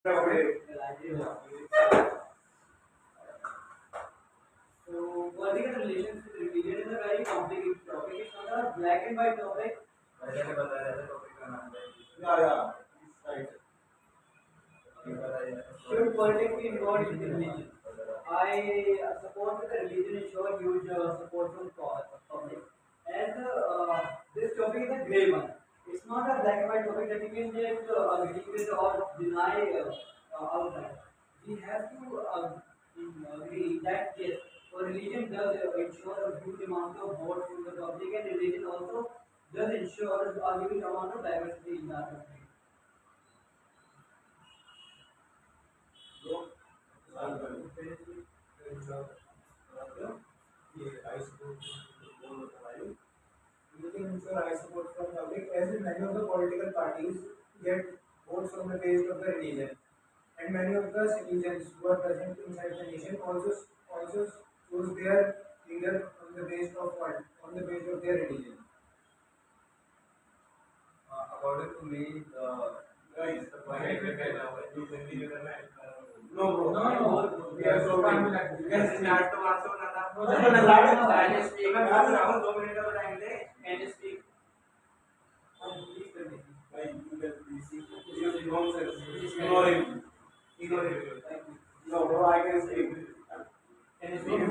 So, political relations with religion is a very complicated topic. It's not a black and white topic. Should politics be involved in religion? I support that the religion ensure huge support from public. As this topic is a grey one. It's not a black and white topic that you can just agree with or deny outright. We have to agree that yes, for religion does ensure a huge amount of vote from the public, and religion also does ensure a huge amount of diversity in our country. I support from public as in many of the political parties get votes on the basis of the religion. And many of the citizens who are present inside the nation also choose their leader on the basis of what? On the basis of their religion. According to me, guys, the point no, bro. No. We are so yes, start to answer ना can you speak? हम 2 minute का time they. Can you speak? Please continue. Like you can please nonsense. Ignore him. Ignore him. No, bro. I can speak. Can you speak?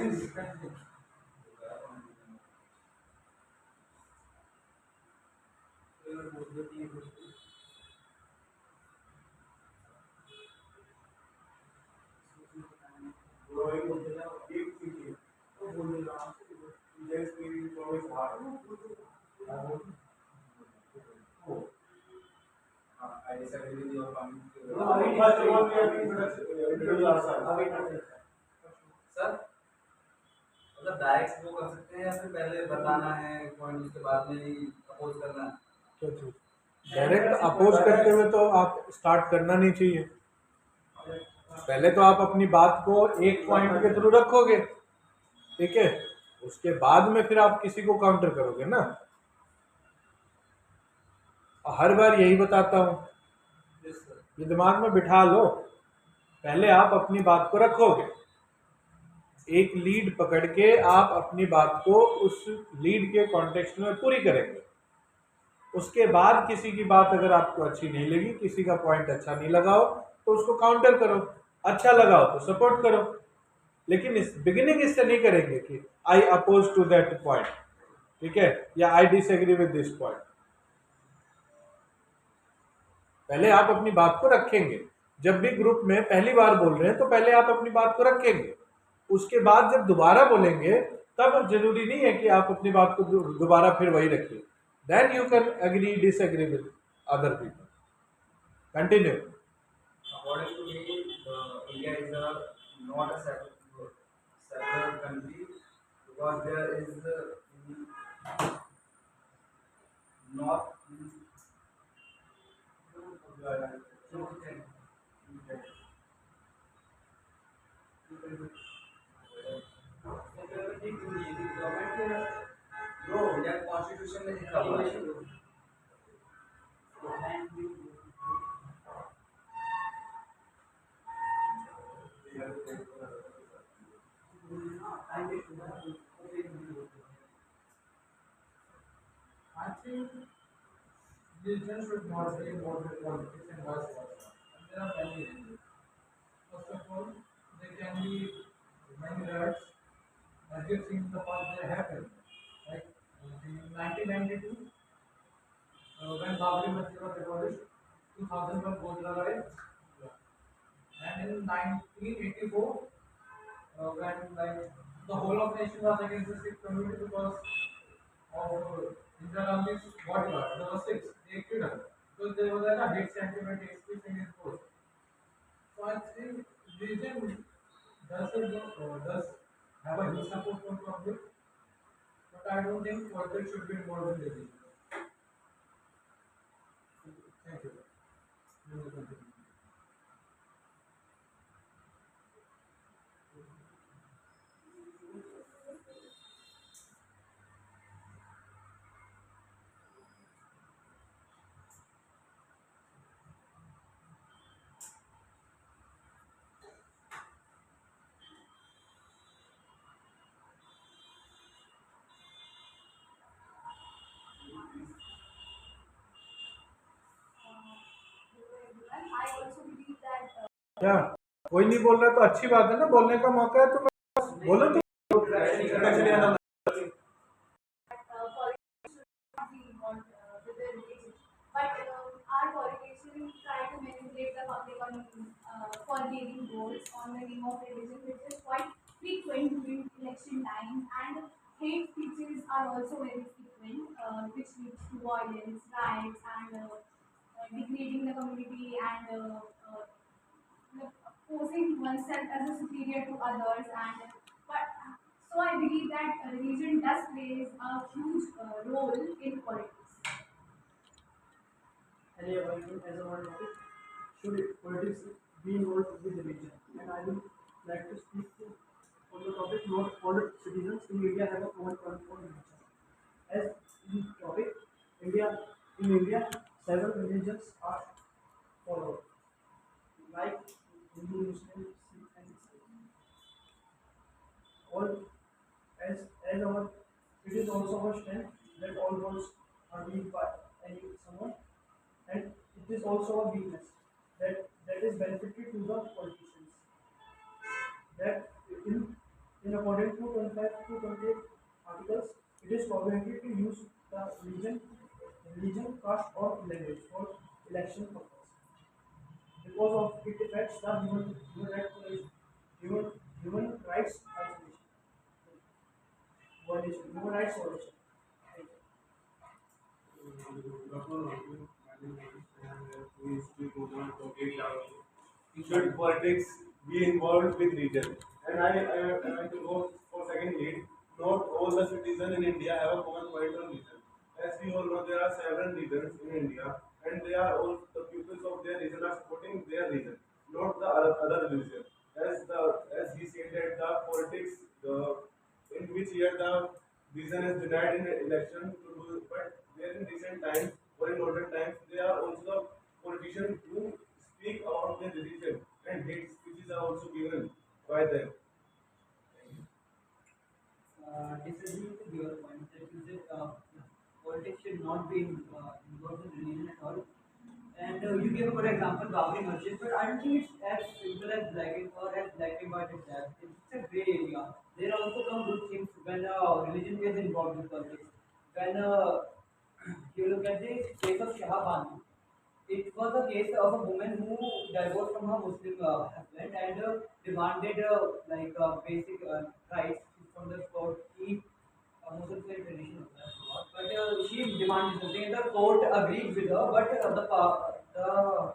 I disagree with your point. First of all, we have to introduce ourselves. Sir, मतलब direct वो कर सकते हैं या फिर पहले बताना है पॉइंट उसके बाद में ही अपोज करना है? क्या चीज डायरेक्ट अपोज करते हुए तो आप स्टार्ट करना नहीं चाहिए। पहले तो आप अपनी बात को एक पॉइंट के थ्रू रखोगे, ठीक है, उसके बाद में फिर आप किसी को काउंटर करोगे ना। हर बार यही बताता हूँ, ये दिमाग में बिठा लो। पहले आप अपनी बात को रखोगे, एक लीड पकड़ के आप अपनी बात को उस लीड के कॉन्टेक्स्ट में पूरी करेंगे। उसके बाद किसी की बात अगर आपको अच्छी नहीं लगी, किसी का पॉइंट अच्छा नहीं लगा हो तो उसको काउंटर करो, अच्छा लगा हो तो सपोर्ट करो। लेकिन इस बिगिनिंग इससे नहीं करेंगे कि I oppose to that point, ठीक है, या I disagree with this point. पहले आप अपनी बात को रखेंगे। जब भी ग्रुप में पहली बार बोल रहे हैं तो पहले आप अपनी बात को रखेंगे, उसके बाद जब दोबारा बोलेंगे तब जरूरी नहीं है कि आप अपनी बात को दोबारा फिर वही रखिए। Then you can agree disagree with other people. Continue. According to me, India is not a secular country because there is not. Bro, यार कॉन्स्टिट्यूशन में लिखा हुआ है। I think religion should not be involved in politics and vice versa. And there are many reasons. First of all, there can be many riots, as you've seen in the past, they happen. Like in 1992, when Babri Masjid was demolished, 2001 Gojra riots, and in 1984, when like the whole of nation was against the Sikh community because of Indira Gandhi's bodyguard. There were six. They killed her because there was like a hate sentiment, hate speech against those. So I think religion does have a huge support from public, but I don't think politics should be involved in religion. Thank you. You may continue. क्या कोई नहीं बोल रहा तो अच्छी बात है ना, बोलने का मौका है तो मैं बोलो तो। be involved with the religion. But our politicians try to manipulate the public on for gaining votes on the name of religion, which is quite frequent during election time. And hate speeches are also very frequent, which leads to violence, riots, and degrading the community and posing oneself as a superior to others. And but so I believe that religion does plays a huge role in politics. Any argument as a one topic? Should politics be involved with religion? And I would like to speak on the topic. Not all citizens in India have a common point on religion. As the topic, India in India, several religions are followed, like Hindu, Muslim, Sikh, and Islam. All as our it is also our strength that all words are weak by any someone, and it is also a weakness that is benefited to the politicians. That in according to 25 to 28 articles, it is prohibited to use the religion, caste, or language for election purpose because of it affects the human human rights isolation, human rights violation. Thank you. Should politics be involved with region? And I like to go for second lead. Not all the citizens in India have a common point on region. As we all know, there are several regions in India, and they are all the pupils of their region are supporting their region, not the other religion. As he said that the politics, the in which year the reason is denied in the election to do, but there in recent times or in modern times, there are also the politicians who speak about their religion and hate speeches are also given by them. Disagree with your point that you said politics should not be involved in religion at all. And you gave a good example, Babri Masjid, but I don't think it's as simple as blacking or as black and white as that. It's a gray area. There also come good things when religion is involved in politics. When you look at the case of Shah Banu, it was a case of a woman who divorced from her Muslim husband and demanded basic rights from the court. Muslim tradition of that sort. But she demanded something, and the court agreed with her. But the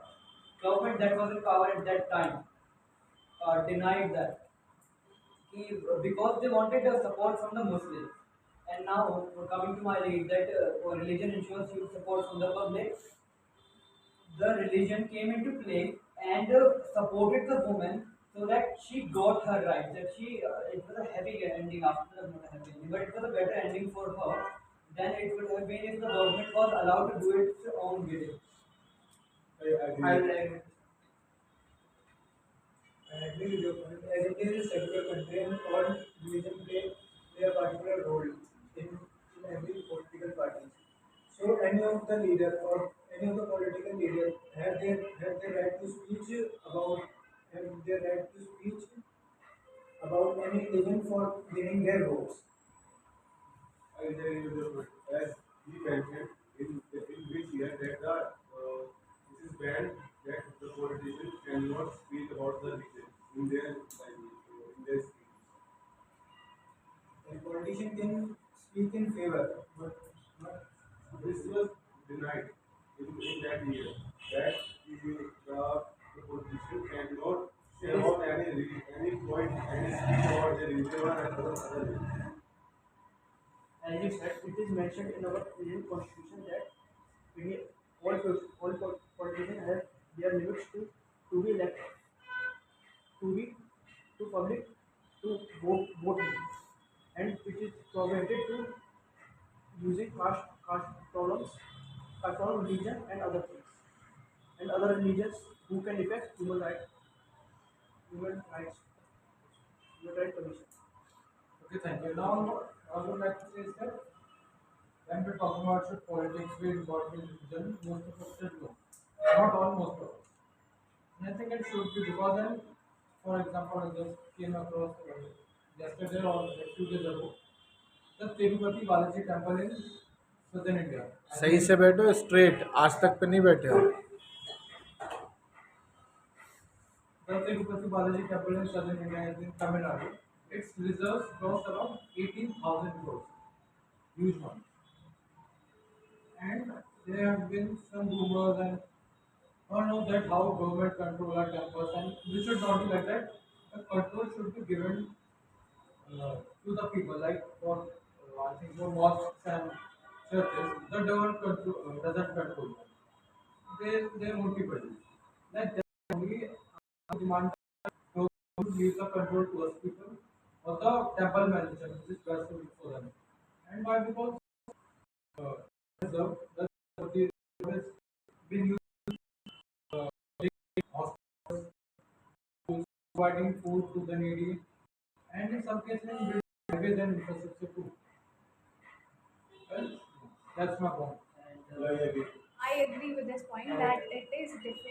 government that was in power at that time denied that because they wanted support from the Muslims. And now, coming to my lead, that religion ensures you support from the public. The religion came into play and supported the woman so that she got her rights. That she it was a happy ending after the not a happy ending, but it was a better ending for her than it would have been if the government was allowed to do its own bidding. I agree. I will agree. I agree with your point. As India is a secular country and all religion play a particular role in every political party. So any of the leader or any of the political leader have their right to speech about have their right to speech about any religion for gaining their votes. I agree with your point. As he mentioned, in which year that it is banned that the politicians cannot speak about the region in their language, in their speech. A politician can speak in favor, but This was denied in that year that the politician cannot say about any point, any speech about the religion or other religion. as you said, it is mentioned in our Indian constitution that India, all politicians have their limits to be elected, to be to public to vote and it is prohibited to using caste problems, caste problem, religion and other things and other religions who can affect human rights, human rights commission. Okay, thank you. Now, I would like to say is that when we're talking about should politics be involved in religion, most of us said no. Not all, most of us. And I think it should be because then, for example, I just came across yesterday or a few days ago the Tirupati Balaji temple in southern India. I सही think से बैठो, straight, आज तक पे नहीं बैठे हो। the Tirupati Balaji temple in southern India is in Tamil Nadu. Its reserves cost around 18,000 crores, huge one. And there have been some rumors and all know that how government control our temples and we should not be like that. The control should be given to the people, like for I think for mosques and churches, the government doesn't control them. They won't be produced. Like that only demand to leave the control to us people or the temple management, which is best for them. And why? Because the has been used in hospitals, providing food to the needy, and in some cases in building highways and infrastructure too. Well, that's my point. I agree. I agree with this point that it is different.